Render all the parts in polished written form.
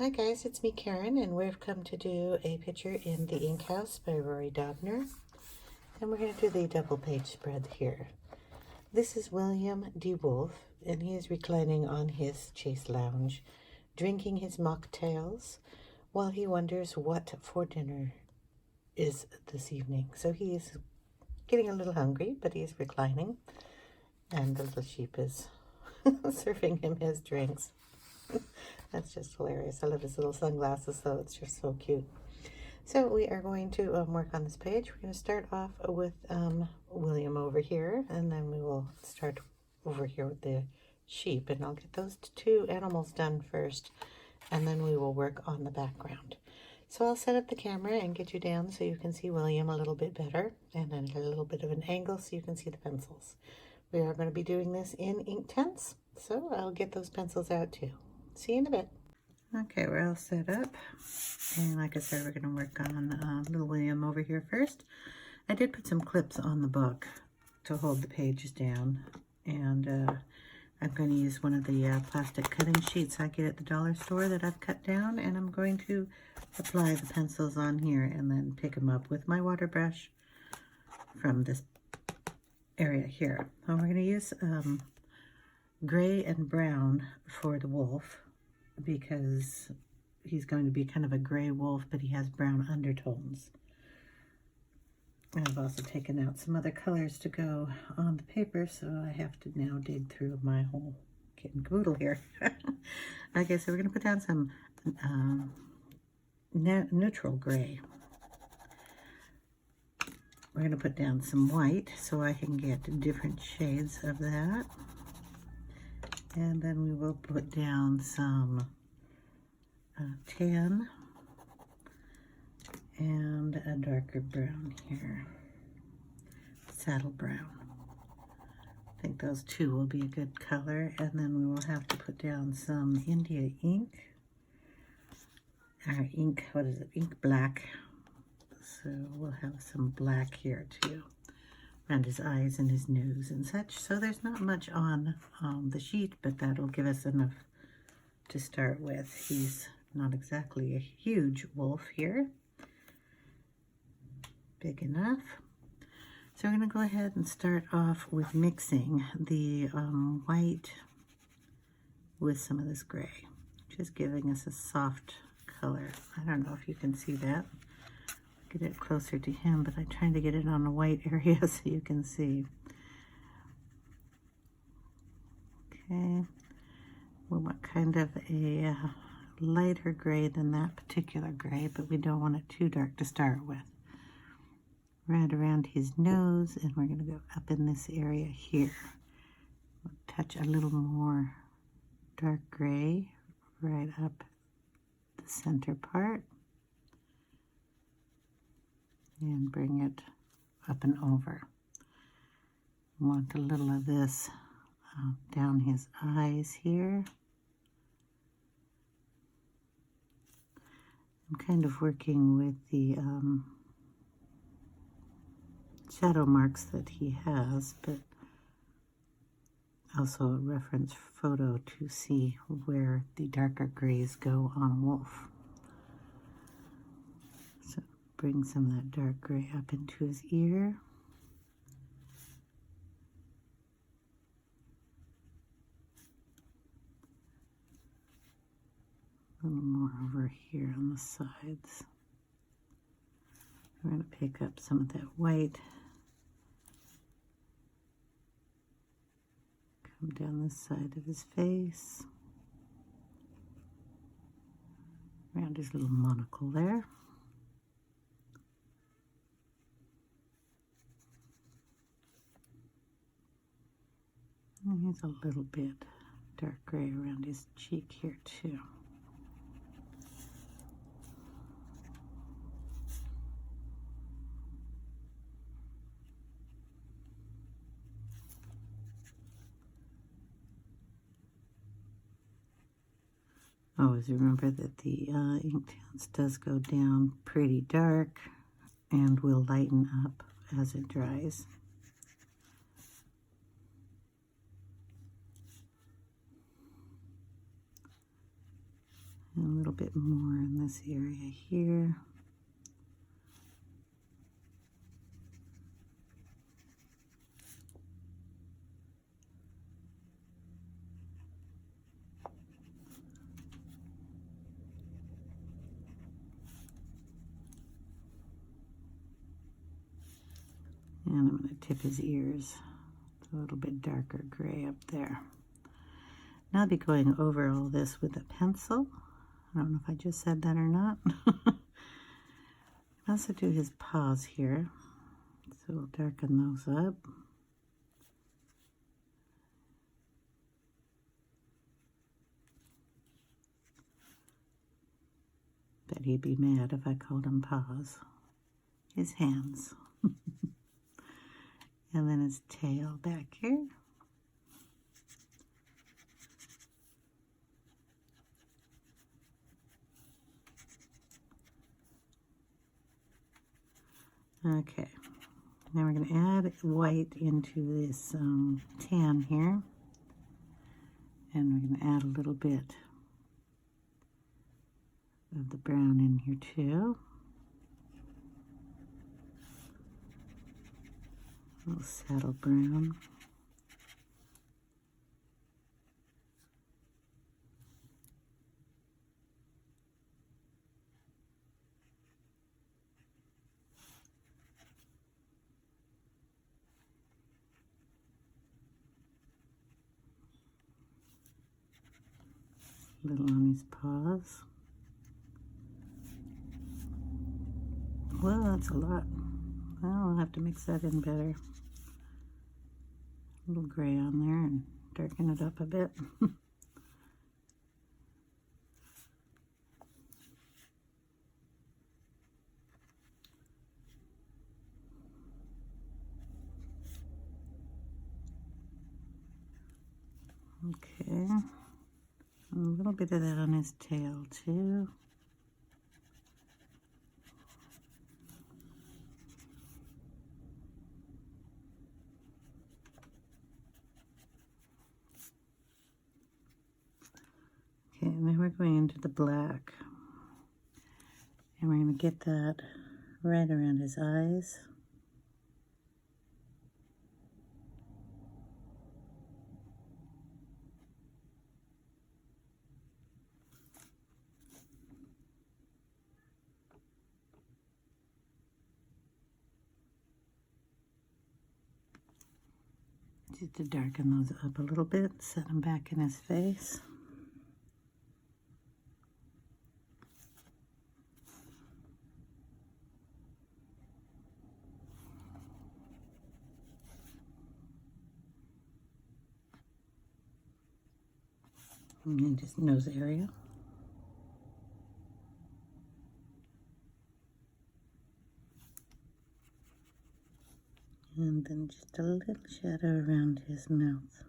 Hi guys, it's me Karen, and we've come to do a picture in the Ink House by Rory Dobner. And we're going to do the double page spread here. This is William D. Wolfe, and he is reclining on his chaise lounge, drinking his mocktails while he wonders what for dinner is this evening. So he is getting a little hungry, but he is reclining, and the little sheep is serving him his drinks. That's just hilarious. I love his little sunglasses, though. It's just so cute. So we are going to work on this page. We're going to start off with William over here, and then we will start over here with the sheep. And I'll get those two animals done first, and then we will work on the background. So I'll set up the camera and get you down so you can see William a little bit better, and then a little bit of an angle so you can see the pencils. We are going to be doing this in Inktense, so I'll get those pencils out too. See you in a bit. Okay, we're all set up, and like I said, we're going to work on little William over here first. I did put some clips on the book to hold the pages down, and I'm going to use one of the plastic cutting sheets I get at the dollar store that I've cut down, and I'm going to apply the pencils on here and then pick them up with my water brush from this area here. And we're going to use gray and brown for the wolf, because he's going to be kind of a gray wolf, but he has brown undertones. And I've also taken out some other colors to go on the paper, so I have to now dig through my whole kit and caboodle here. Okay, so we're going to put down some neutral gray. We're going to put down some white so I can get different shades of that. And then we will put down some tan and a darker brown here, saddle brown. I think those two will be a good color. And then we will have to put down some India ink, or ink, what is it, ink black. So we'll have some black here too, around his eyes and his nose and such. So there's not much on the sheet, but that'll give us enough to start with. He's not exactly a huge wolf here. Big enough. So we're going to go ahead and start off with mixing the white with some of this gray, just giving us a soft color. I don't know if you can see that. Get it closer to him, but I'm trying to get it on a white area so you can see. Okay, we want kind of a lighter gray than that particular gray, but we don't want it too dark to start with. Right around his nose, and we're going to go up in this area here. We'll touch a little more dark gray right up the center part, and bring it up and over. Want a little of this down his eyes here. I'm kind of working with the shadow marks that he has, but also a reference photo to see where the darker grays go on a wolf. So bring some of that dark gray up into his ear. A little more over here on the sides. We're going to pick up some of that white. Come down this side of his face. Around his little monocle there. And here's a little bit dark gray around his cheek here too. Always remember that the Inktense does go down pretty dark and will lighten up as it dries. And a little bit more in this area here. And I'm going to tip his ears. It's a little bit darker gray up there. Now I'll be going over all this with a pencil. I don't know if I just said that or not. Also do his paws here. So we'll darken those up. Bet he'd be mad if I called him paws. His hands. And then his tail back here. Okay, now we're going to add white into this tan here. And we're going to add a little bit of the brown in here too. A little saddle brown. A little on his paws. Well, that's a lot. Well, I'll have to mix that in better. A little gray on there and darken it up a bit. Okay. A little bit of that on his tail too. Okay, and then we're going into the black. And we're going to get that right around his eyes. Just to darken those up a little bit, set them back in his face. And then just nose area. And then just a little shadow around his mouth.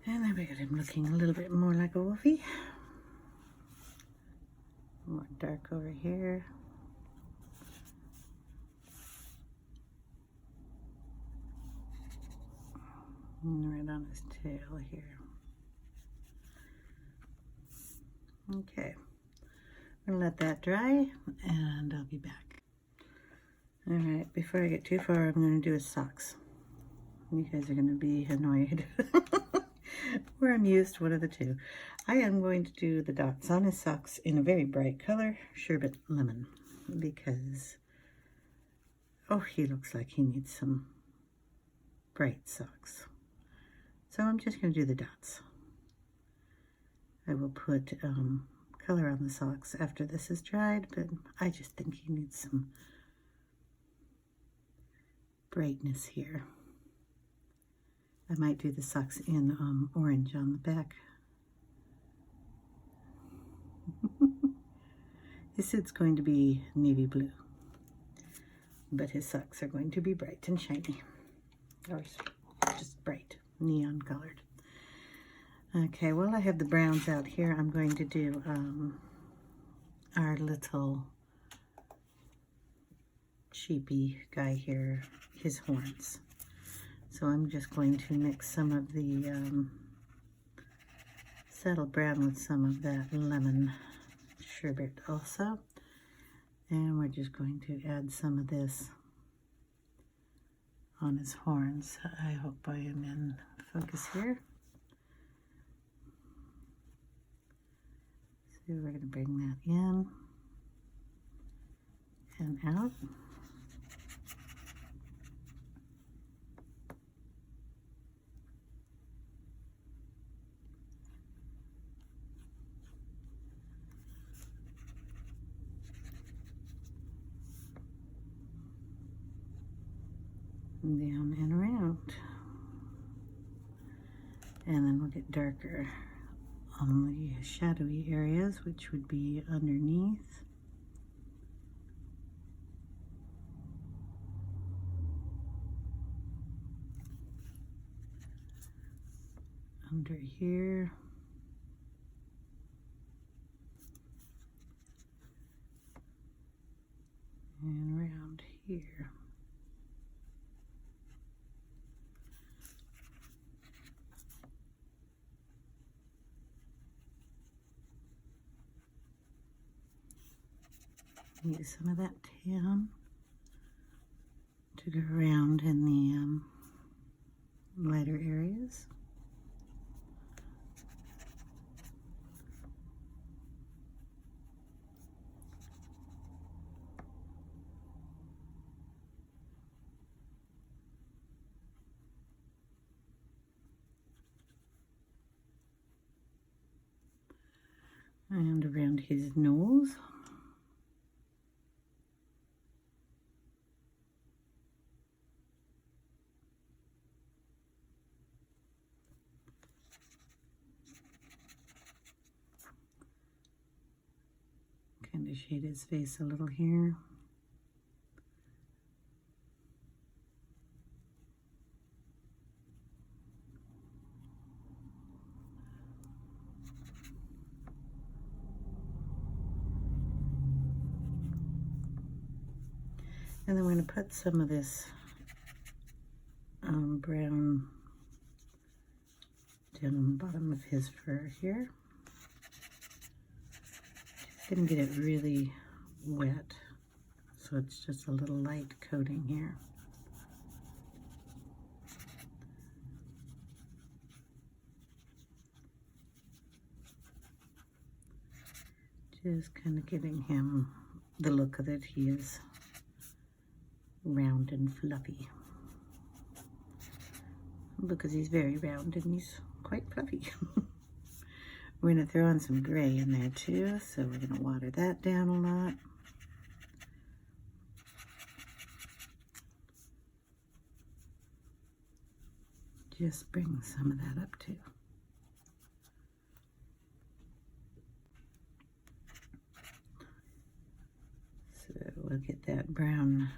And then we got him looking a little bit more like a wolfie. More dark over here. And right on his tail here. Okay. I'm gonna let that dry and I'll be back. Alright, before I get too far, I'm gonna do his socks. You guys are gonna be annoyed. Or amused, one of the two. I am going to do the dots on his socks in a very bright color, Sherbet Lemon, because, oh, he looks like he needs some bright socks. So I'm just going to do the dots. I will put color on the socks after this is dried, but I just think he needs some brightness here. I might do the socks in orange on the back. His suit's going to be navy blue, but his socks are going to be bright and shiny, or just bright, neon colored. Okay, while I have the browns out here, I'm going to do our little sheepy guy here, his horns. So I'm just going to mix some of the settle brown with some of that lemon sherbet also. And we're just going to add some of this on his horns. I hope I am in focus here. So we're going to bring that in and out. Down and around, and then we'll get darker on the shadowy areas, which would be underneath, under here, and around here. Use some of that tan to go around in the lighter areas. And around his nose. Kind of shade his face a little here. And then we're going to put some of this brown down on the bottom of his fur here. Just going to get it really wet, so it's just a little light coating here. Just kind of giving him the look that he is round and fluffy, because he's very round and he's quite fluffy. We're going to throw in some gray in there too, so we're going to water that down a lot. Just bring some of that up too. So we'll get that brown,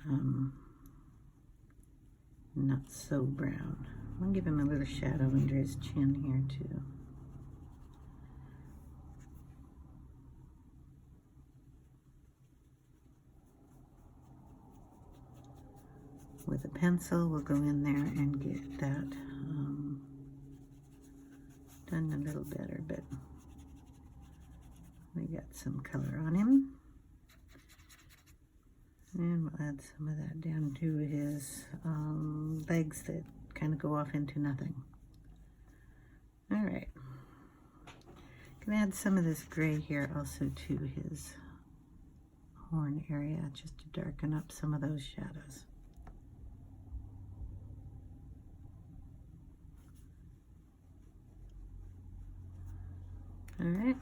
not so brown. I'll give him a little shadow under his chin here too. With a pencil, we'll go in there and get that done a little better, but we got some color on him. And we'll add some of that down to his legs that kind of go off into nothing. All right. Can add some of this gray here also to his horn area, just to darken up some of those shadows. All right.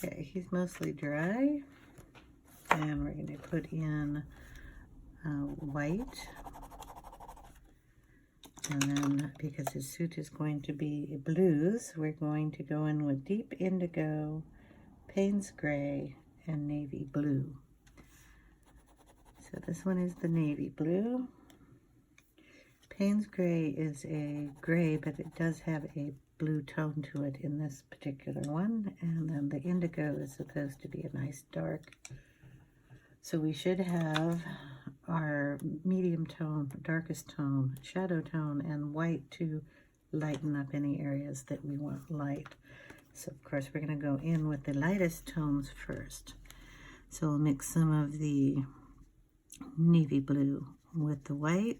Okay, he's mostly dry, and we're going to put in white, and then because his suit is going to be blues, we're going to go in with deep indigo, Payne's gray, and navy blue. So this one is the navy blue. Payne's gray is a gray, but it does have a blue tone to it in this particular one. And then the indigo is supposed to be a nice dark. So we should have our medium tone, darkest tone, shadow tone, and white to lighten up any areas that we want light. So of course we're going to go in with the lightest tones first. So we'll mix some of the navy blue with the white.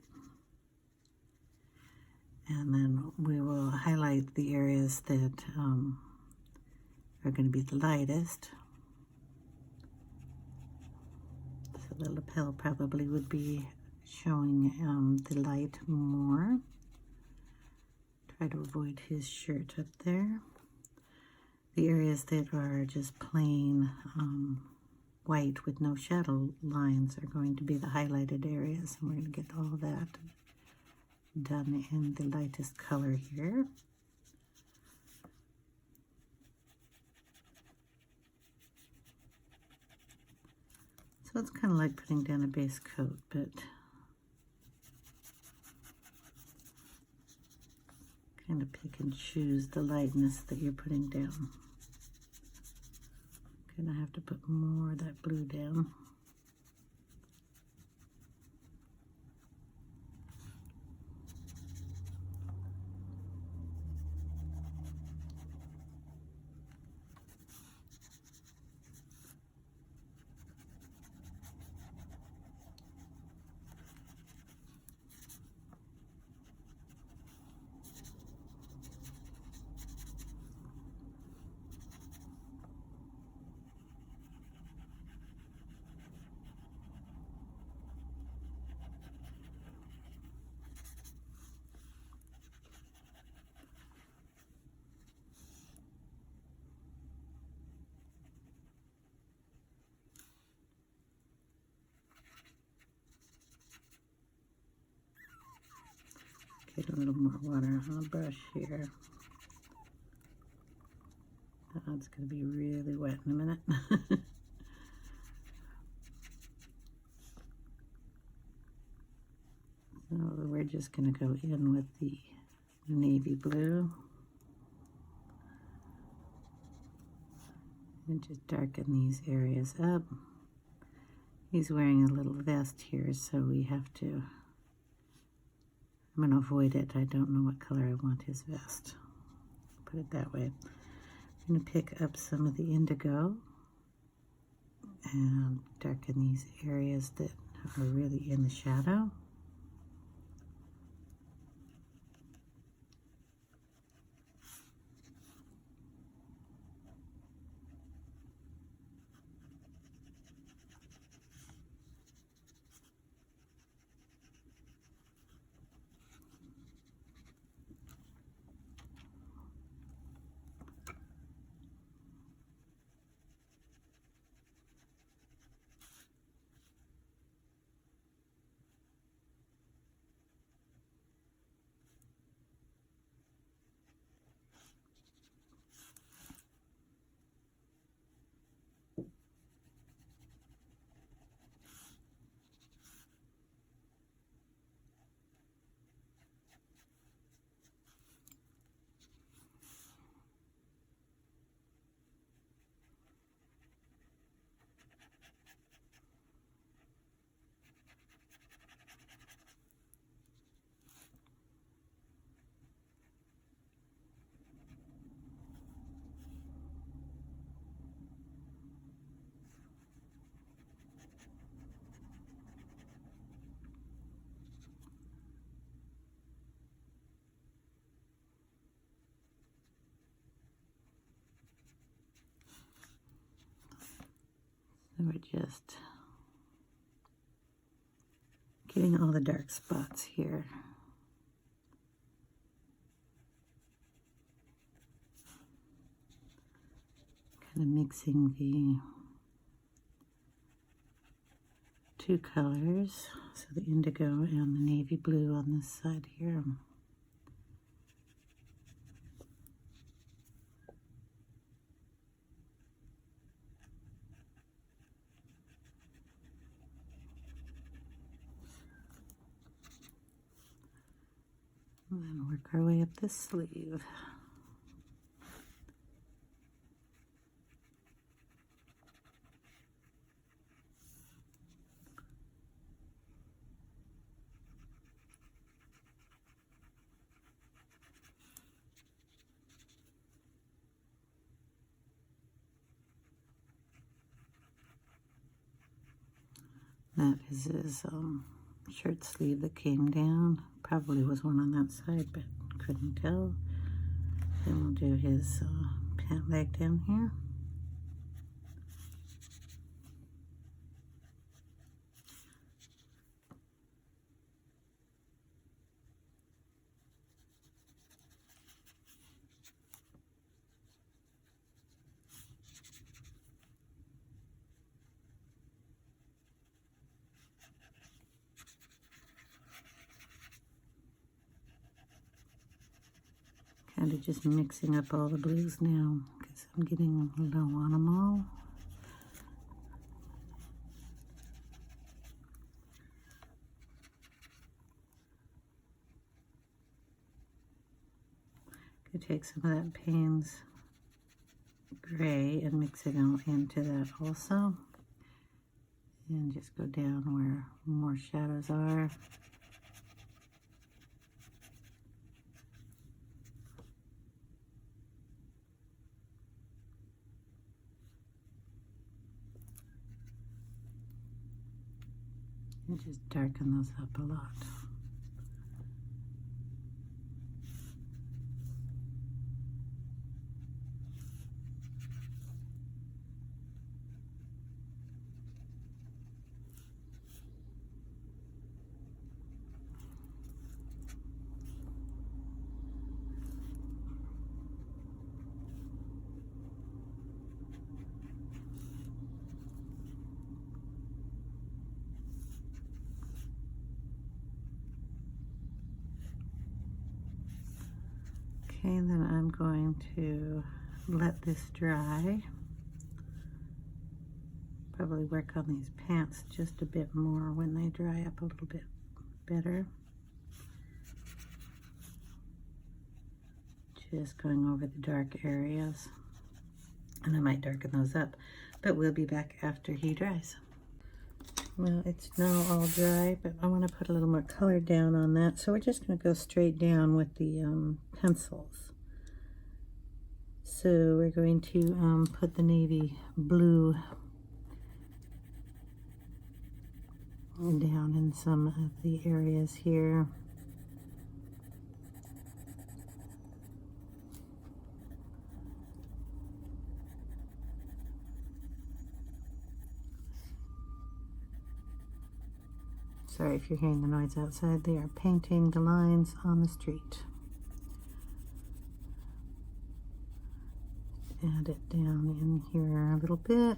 And then we will highlight the areas that are going to be the lightest. So the lapel probably would be showing the light more. Try to avoid his shirt up there. The areas that are just plain white with no shadow lines are going to be the highlighted areas. And we're going to get all that done in the lightest color here. So it's kind of like putting down a base coat, but kind of pick and choose the lightness that you're putting down. Gonna have to put more of that blue down. Get a little more water on the brush here. Oh, it's going to be really wet in a minute. So we're just going to go in with the navy blue and just darken these areas up. He's wearing a little vest here, so we have to, I'm going to avoid it. I don't know what color I want his vest. Put it that way. I'm going to pick up some of the indigo and darken these areas that are really in the shadow. So we're just getting all the dark spots here. Kind of mixing the two colors, so the indigo and the navy blue on this side here. And then work our way up the sleeve. That is his shirt sleeve that came down. Probably was one on that side, but couldn't tell. Then we'll do his pant leg down here. Kind of just mixing up all the blues now because I'm getting low on them all. Could take some of that Payne's gray and mix it out into that also. And just go down where more shadows are. And just darken those up a lot. Okay, then I'm going to let this dry. Probably work on these pants just a bit more when they dry up a little bit better. Just going over the dark areas. And I might darken those up, but we'll be back after he dries. Well, it's now all dry, but I want to put a little more color down on that. So we're just going to go straight down with the pencils. So we're going to put the navy blue down in some of the areas here. Sorry if you're hearing the noise outside. They are painting the lines on the street. Add it down in here a little bit.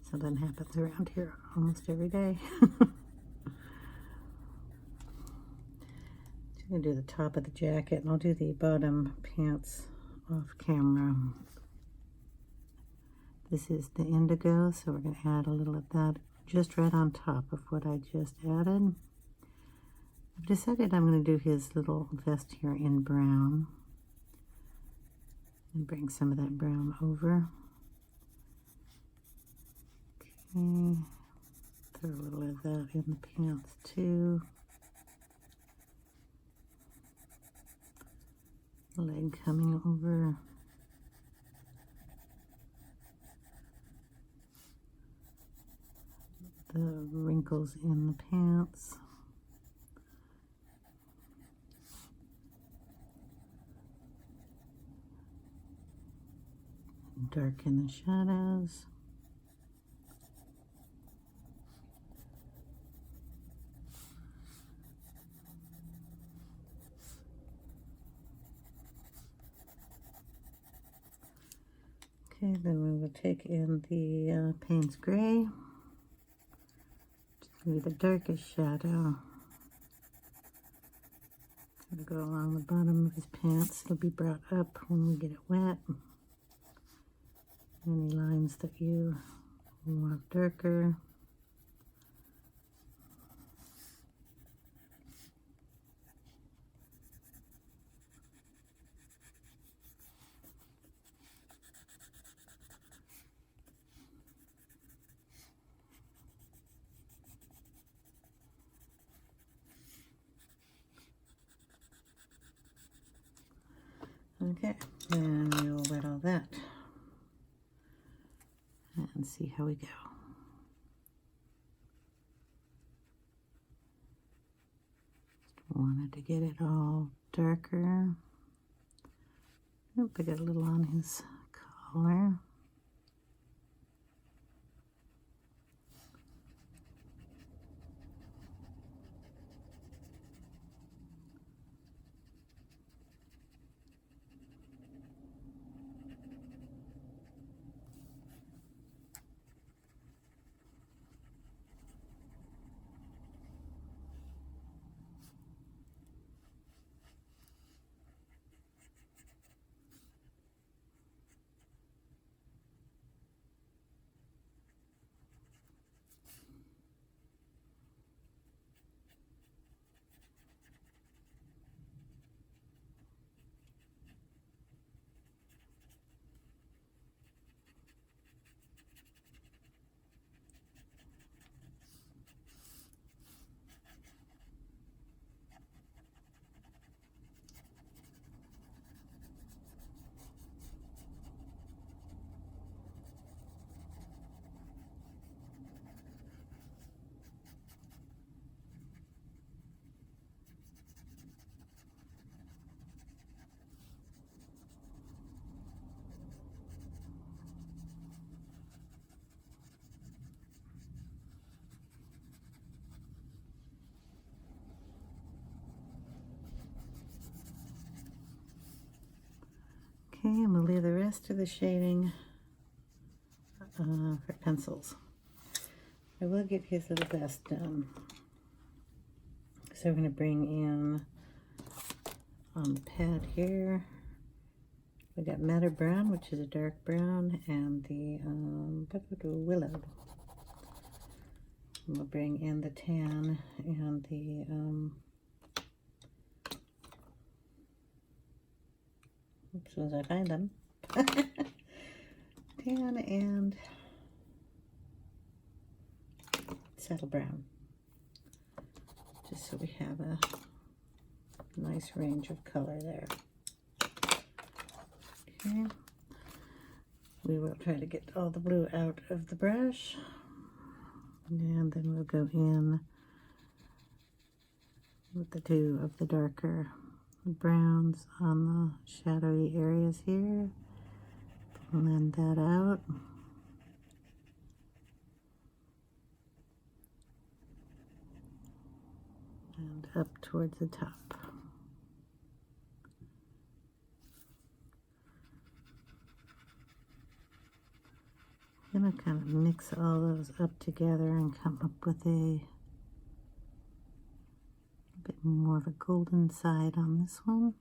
Something happens around here almost every day. I'm going to do the top of the jacket, and I'll do the bottom pants off camera. This is the indigo, so we're going to add a little of that just right on top of what I just added. I've decided I'm going to do his little vest here in brown. And bring some of that brown over. Okay. Throw a little of that in the pants too. Leg coming over. The wrinkles in the pants. Darken the shadows. Okay, then we will take in the Payne's gray. Maybe the darkest shadow. Gonna go along the bottom of his pants. It'll be brought up when we get it wet. Any lines that you more darker. Okay, and we'll wet all that and see how we go. Just wanted to get it all darker. Nope, I got a little on his collar. Okay, and we'll leave the rest of the shading for pencils. I will get his little best done. So we're going to bring in on the pad here. We got Madder Brown, which is a dark brown, and the Willow. And we'll bring in the tan and the as soon as I find them. Tan and Saddle Brown. Just so we have a nice range of color there. Okay. We will try to get all the blue out of the brush. And then we'll go in with the two of the darker browns on the shadowy areas here. Blend that out. And up towards the top. I'm going to kind of mix all those up together and come up with a bit more of a golden side on this one.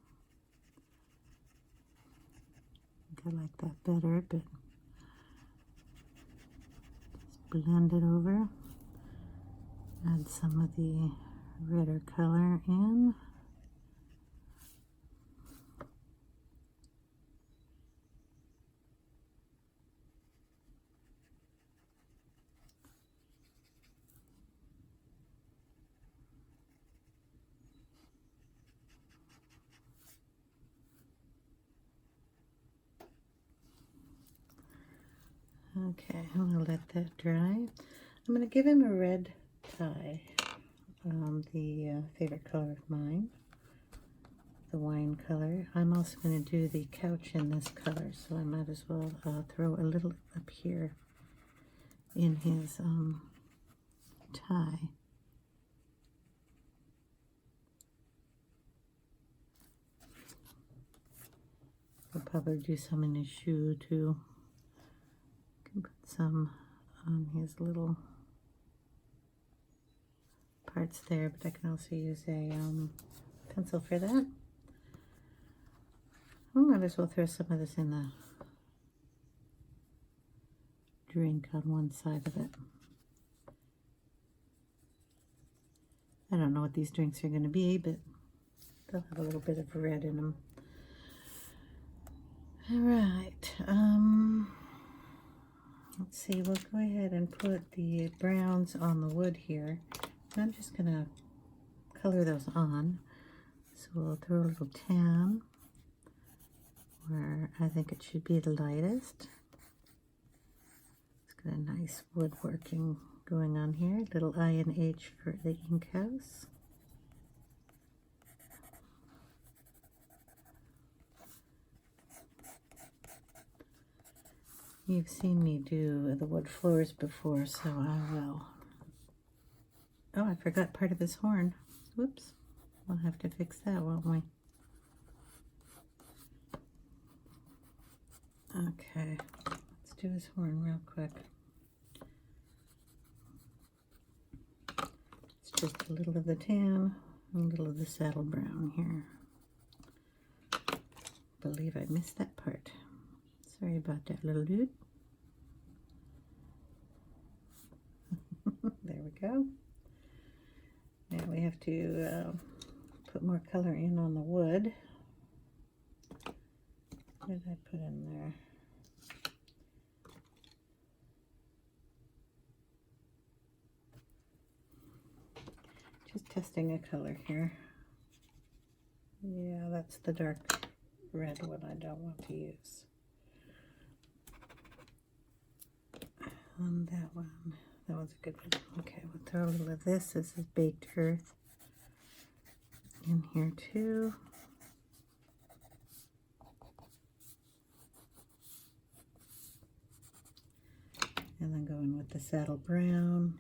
I think I like that better, but just blend it over. Add some of the redder color in. Okay, I'm going to let that dry. I'm going to give him a red tie, the favorite color of mine, the wine color. I'm also going to do the couch in this color, so I might as well throw a little up here in his tie. I'll probably do some in his shoe too. Can put some on his little parts there, but I can also use a pencil for that. I might as well throw some of this in the drink on one side of it. I don't know what these drinks are going to be, but they'll have a little bit of red in them. All right. Let's see. We'll go ahead and put the browns on the wood here. I'm just going to color those on. So we'll throw a little tan where I think it should be the lightest. It's got a nice woodworking going on here. Little I and H for the ink house. You've seen me do the wood floors before, so I will. Oh, I forgot part of his horn. Whoops. We'll have to fix that, won't we? Okay, let's do his horn real quick. It's just a little of the tan, a little of the saddle brown here. Believe I missed that part. Sorry about that, little dude. There we go. Now we have to put more color in on the wood. What did I put in there? Just testing a color here. Yeah, that's the dark red one I don't want to use. And that one's a good one. Okay, we'll throw a little of this. This is baked earth in here too. And then going with the saddle brown.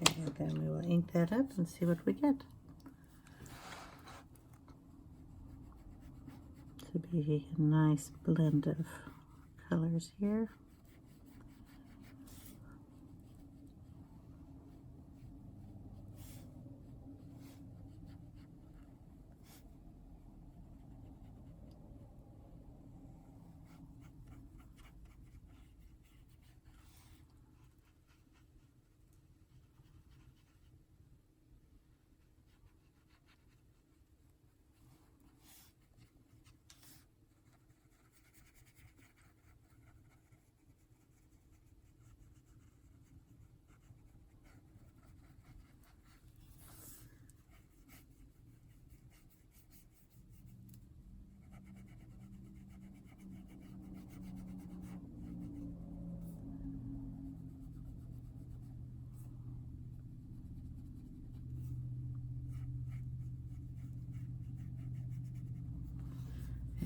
And then we will ink that up and see what we get. To be a nice blend of colors here.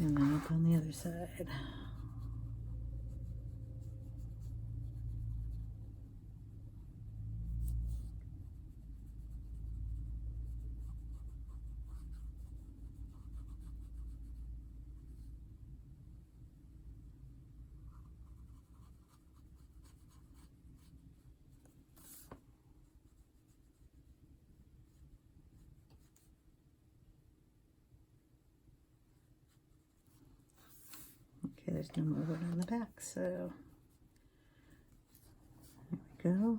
And then up on the other side. Okay, there's no more wood on the back, so there we go.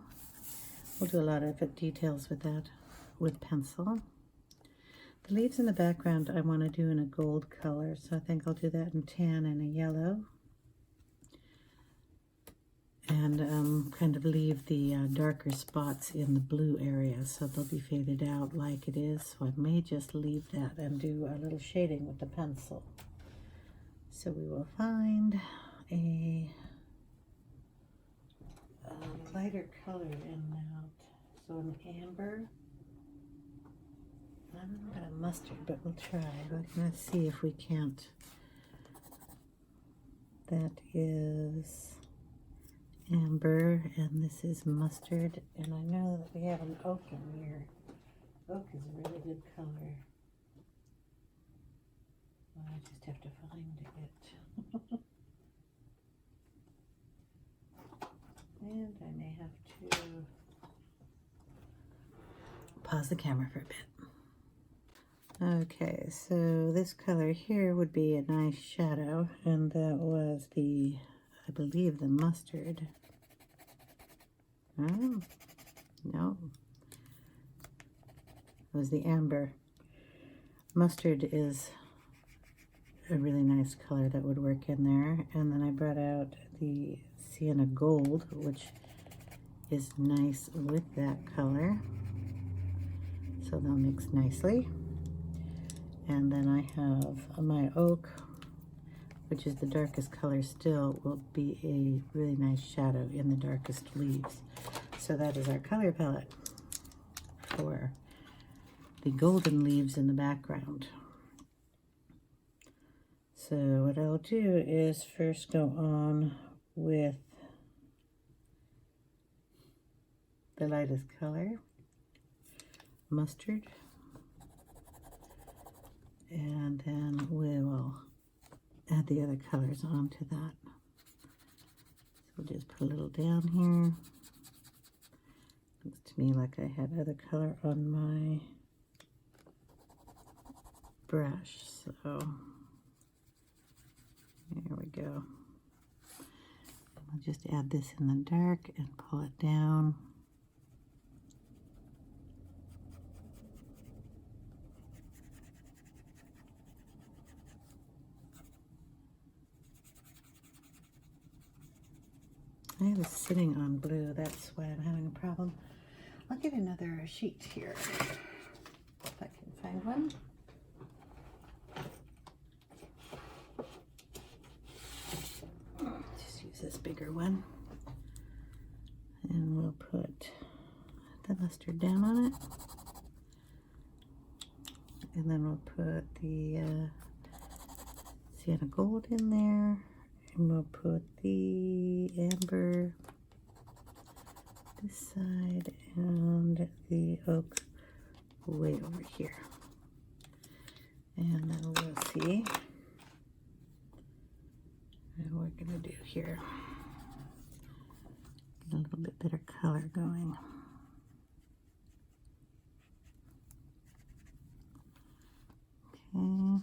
We'll do a lot of details with that with pencil. The leaves in the background I want to do in a gold color, so I think I'll do that in tan and a yellow. And kind of leave the darker spots in the blue area, so they'll be faded out like it is. So I may just leave that and do a little shading with the pencil. So we will find a lighter color in that. So an amber. I don't know about a mustard, but we'll try. We're going to see if we can't. That is amber, and this is mustard. And I know that we have an oak in here. Oak is a really good color. I just have to find it. And I may have to pause the camera for a bit. Okay, so this color here would be a nice shadow, and that was the, I believe, the mustard. Oh, no. It was the amber. Mustard is a really nice color that would work in there. And then I brought out the Sienna Gold, which is nice with that color. So they'll mix nicely. And then I have my oak, which is the darkest color still, will be a really nice shadow in the darkest leaves. So that is our color palette for the golden leaves in the background. So what I'll do is first go on with the lightest color, mustard, and then we will add the other colors onto that. So we'll just put a little down here. Looks to me like I had other color on my brush, so there we go. I'll just add this in the dark and pull it down. I was sitting on blue, that's why I'm having a problem. I'll get another sheet here, if I can find one. Just use this bigger one. And we'll put the mustard down on it. And then we'll put the Sienna Gold in there. And we'll put the amber this side and the oak way over here. And then we'll see what we're going to do here. Get a little bit better color going. Okay.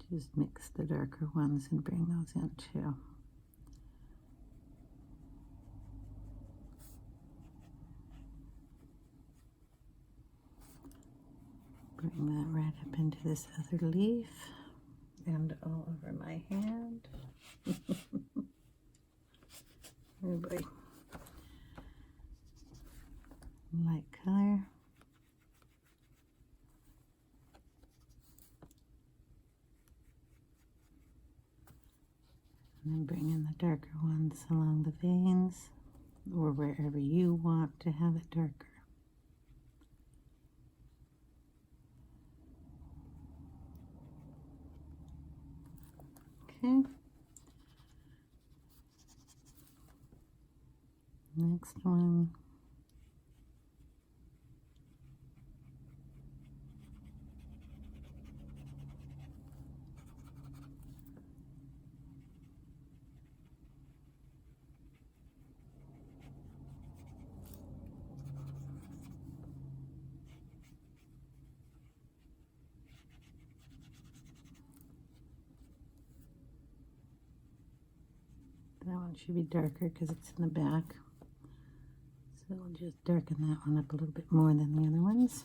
Just mix the darker ones and bring those in too. Bring that right up into this other leaf and all over my hand. Oh boy. Light color. And then bring in the darker ones along the veins or wherever you want to have it darker. Okay. Next one. That one should be darker because it's in the back. So we'll just darken that one up a little bit more than the other ones.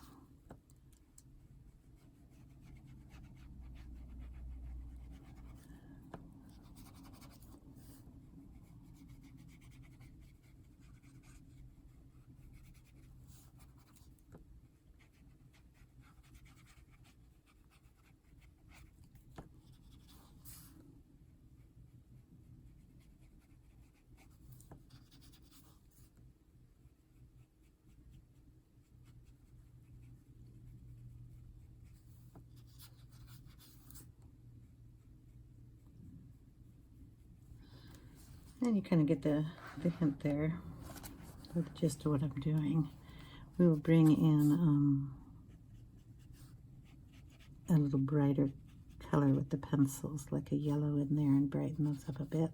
And you kind of get the hint there, or the gist of what I'm doing. We will bring in a little brighter color with the pencils, like a yellow in there, and brighten those up a bit.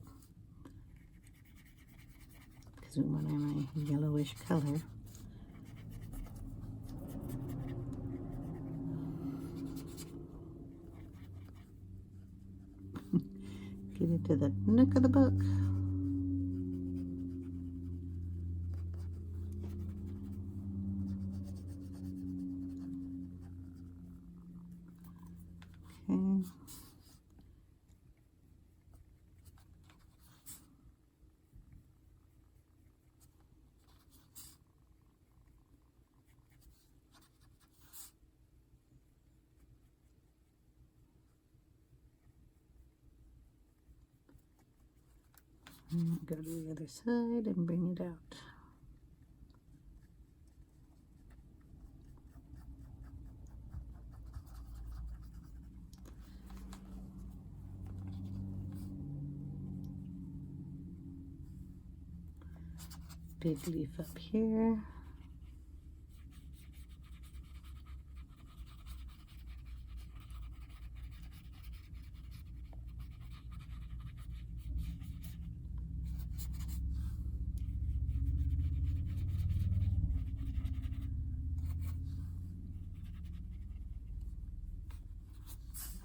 Because we want a yellowish color. Get it to the nook of the book. Okay. Go to the other side and bring it out. Big leaf up here.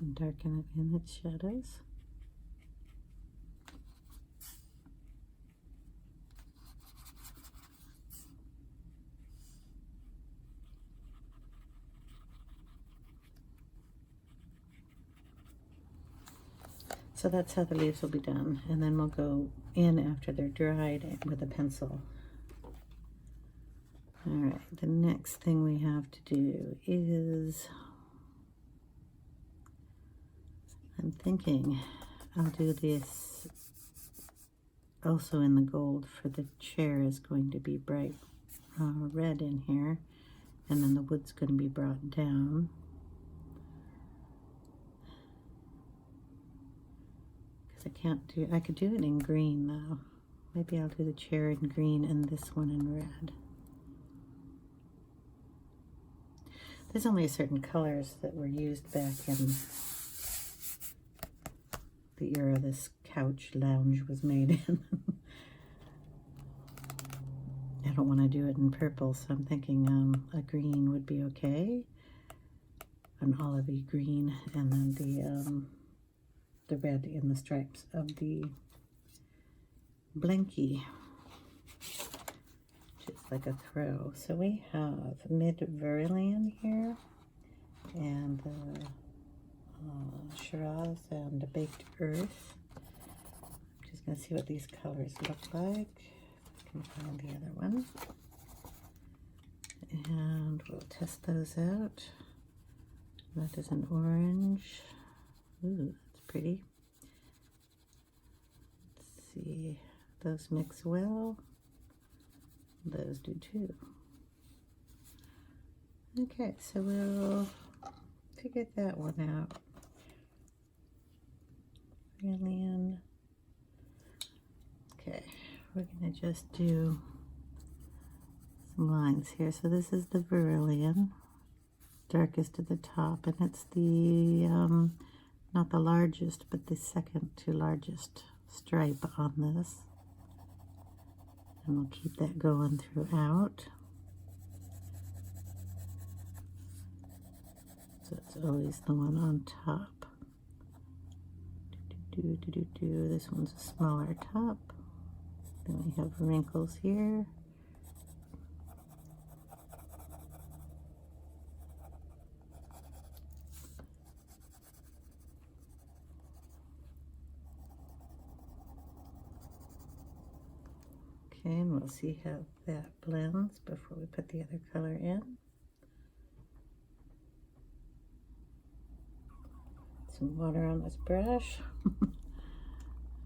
And darken it in its shadows. So that's how the leaves will be done, and then we'll go in after they're dried with a pencil. All right, the next thing we have to do is, I'm thinking I'll do this also in the gold, for the chair is going to be bright red in here, and then the wood's going to be brought down. I could do it in green though. Maybe I'll do the chair in green and this one in red. There's only certain colors that were used back in the era this couch lounge was made in. I don't want to do it in purple, so I'm thinking a green would be okay. An olivey green, and then the red in the stripes of the blankie, which is like a throw. So we have Vermilion here, and Shiraz and Baked Earth. I'm just going to see what these colors look like. If I can find the other one. And we'll test those out. That is an orange. Ooh, that's pretty. Let's see. Those mix well. Those do too. Okay, so we'll figure that one out. Vermilion. Okay, we're going to just do some lines here. So this is the Vermilion, darkest at the top, and it's the, not the largest, but the second to largest stripe on this. And we'll keep that going throughout. So it's always the one on top. This one's a smaller top. Then we have wrinkles here. Okay, and we'll see how that blends before we put the other color in. Some water on this brush.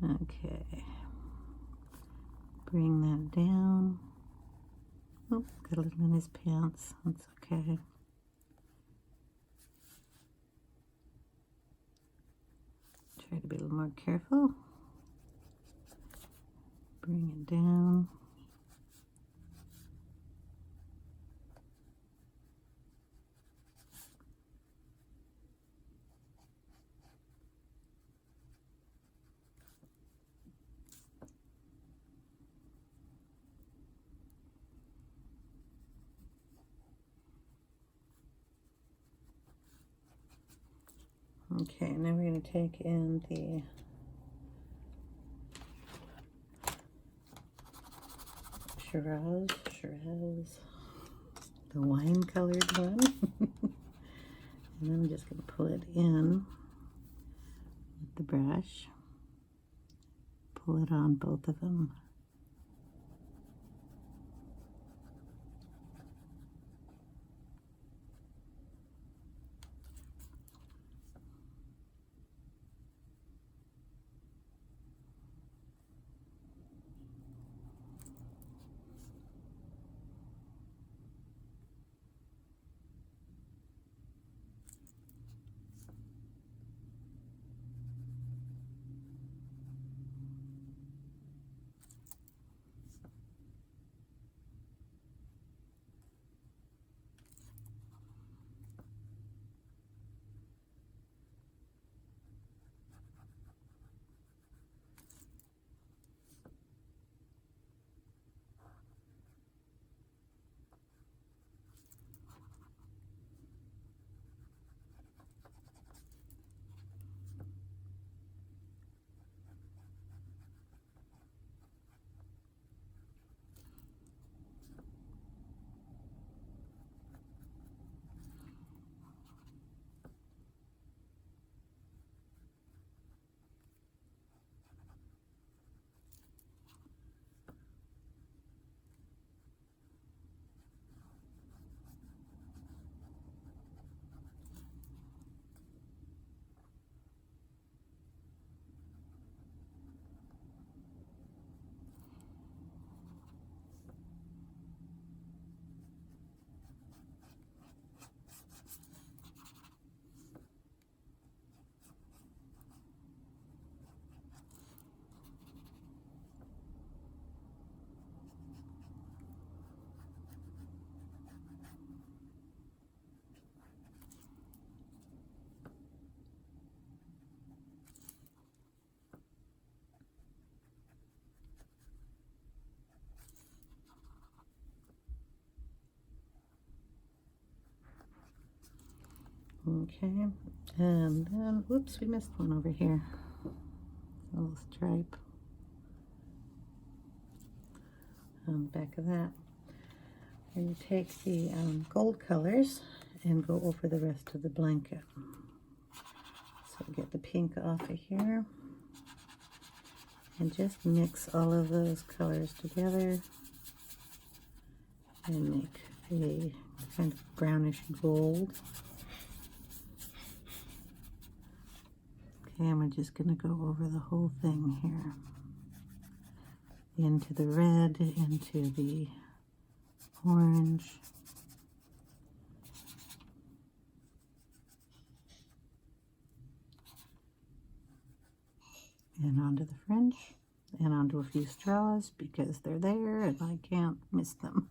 Okay. Bring that down. Oh, got a little in his pants. That's okay. Try to be a little more careful. bring it down. Okay, now we're going to take in the Shiraz, the wine colored one. And then I'm just going to pull it in with the brush, pull it on both of them. Okay, and then, whoops, we missed one over here. A little stripe on the back of that. And you take the gold colors and go over the rest of the blanket. So get the pink off of here and just mix all of those colors together and make a kind of brownish gold. Okay, and we're just going to go over the whole thing here. Into the red, into the orange. And onto the fringe. And onto a few straws because they're there and I can't miss them.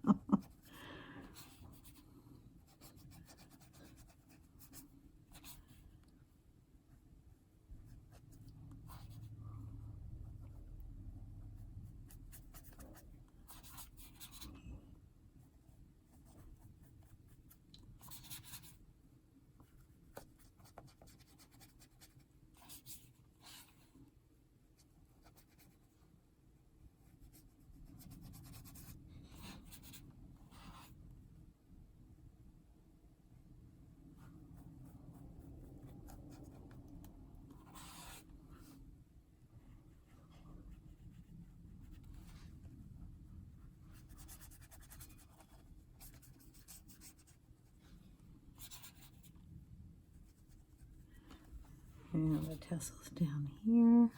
And the tassels down here.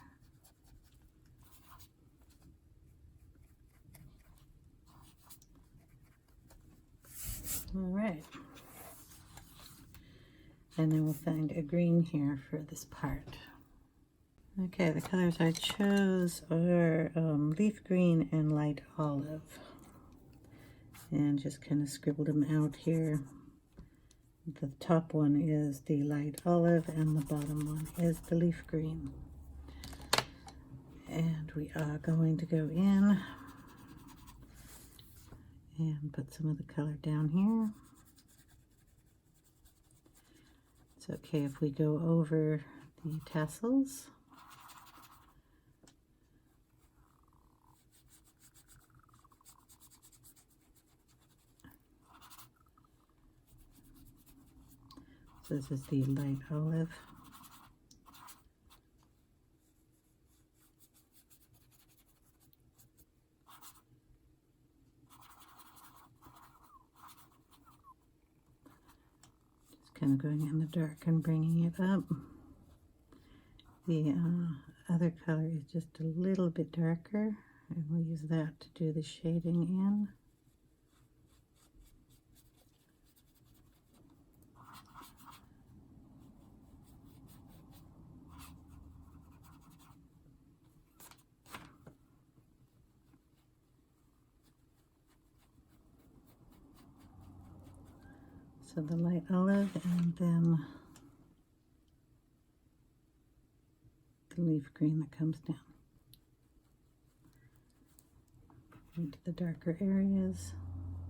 All right. And then we'll find a green here for this part. Okay, the colors I chose are leaf green and light olive. And just kind of scribbled them out here. The top one is the light olive and the bottom one is the leaf green. And we are going to go in and put some of the color down here. It's okay if we go over the tassels. So this is the light olive. Just kind of going in the dark and bringing it up. The other color is just a little bit darker, and we'll use that to do the shading in. So the light olive and then the leaf green that comes down into the darker areas,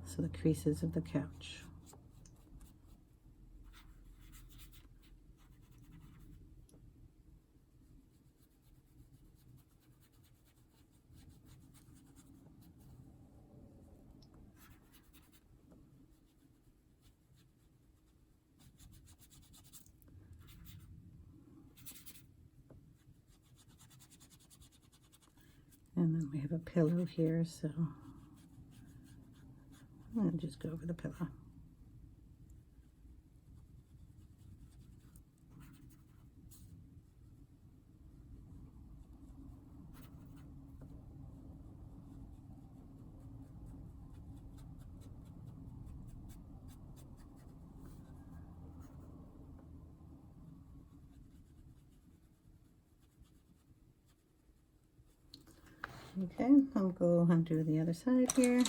so the creases of the couch. And then we have a pillow here, so I'll just go over the pillow. Okay, I'll go and do the other side here.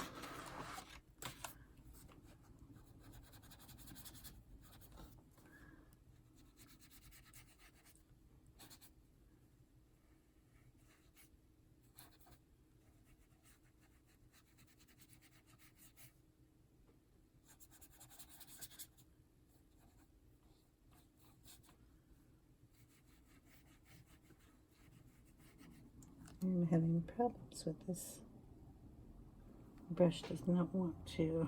I'm having problems with this. The brush does not want to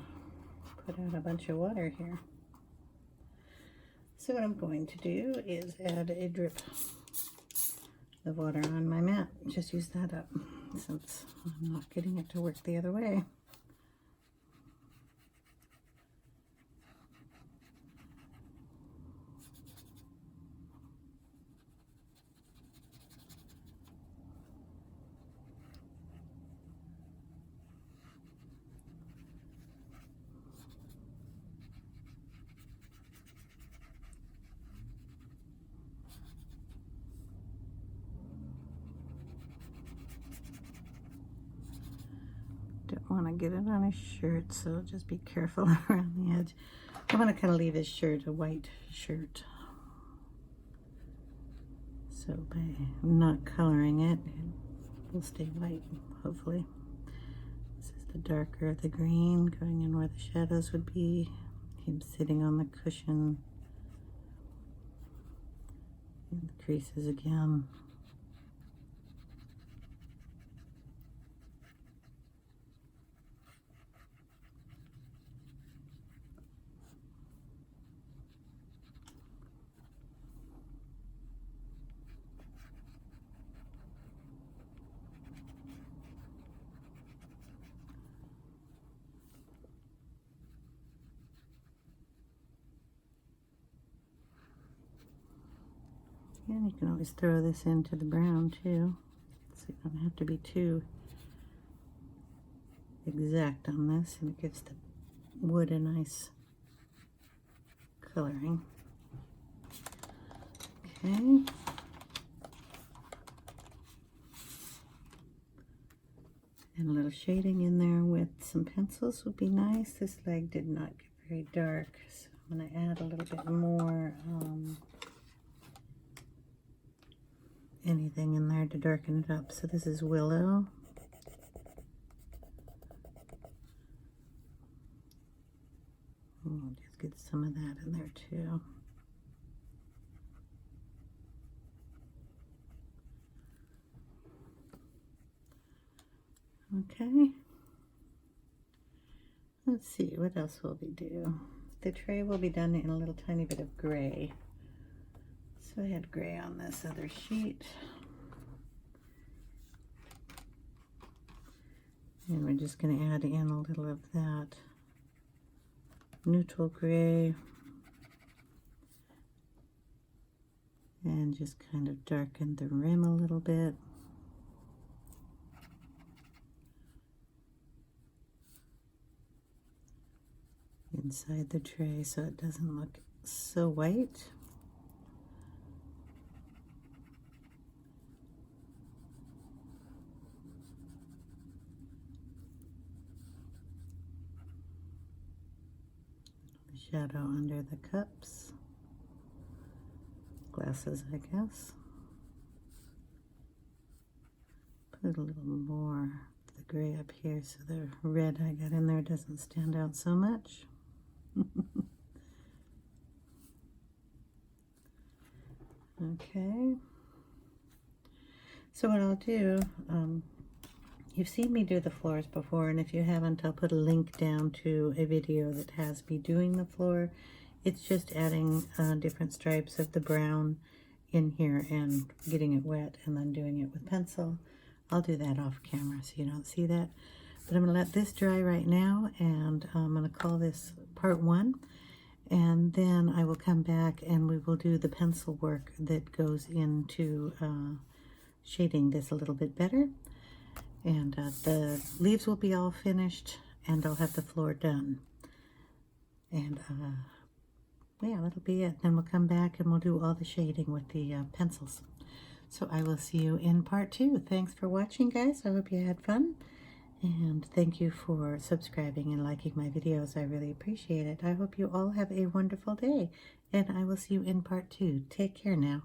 put out a bunch of water here. So what I'm going to do is add a drip of water on my mat. Just use that up since I'm not getting it to work the other way. Don't want to get it on his shirt, so just be careful around the edge. I want to kind of leave his shirt a white shirt. So by not coloring it, it will stay white, hopefully. This is the darker of the green, going in where the shadows would be. Him sitting on the cushion. And the creases again. And you can always throw this into the brown too, so you don't have to be too exact on this, and it gives the wood a nice coloring. Okay. shading in there with some pencils would be nice. This leg did not get very dark, so I'm going to add a little bit more anything in there to darken it up. So this is Willow. I'll just get some of that in there too. Okay. Let's see, what else will we do? The tray will be done in a little tiny bit of gray. So I had gray on this other sheet. And we're just going to add in a little of that neutral gray. And just kind of darken the rim a little bit. Inside the tray so it doesn't look so white. The shadow under the cups. Glasses, I guess. Put a little more of the gray up here so the red I got in there doesn't stand out so much. Okay, so what I'll do, you've seen me do the floors before, and if you haven't, I'll put a link down to a video that has me doing the floor. It's just adding different stripes of the brown in here and getting it wet and then doing it with pencil. I'll do that off camera so you don't see that. But I'm going to let this dry right now, and I'm going to call this part 1. And then I will come back and we will do the pencil work that goes into shading this a little bit better. And the leaves will be all finished and I'll have the floor done. And yeah, that'll be it. Then we'll come back and we'll do all the shading with the pencils. So I will see you in part 2. Thanks for watching, guys. I hope you had fun. And thank you for subscribing and liking my videos. I really appreciate it. I hope you all have a wonderful day. And I will see you in part 2. Take care now.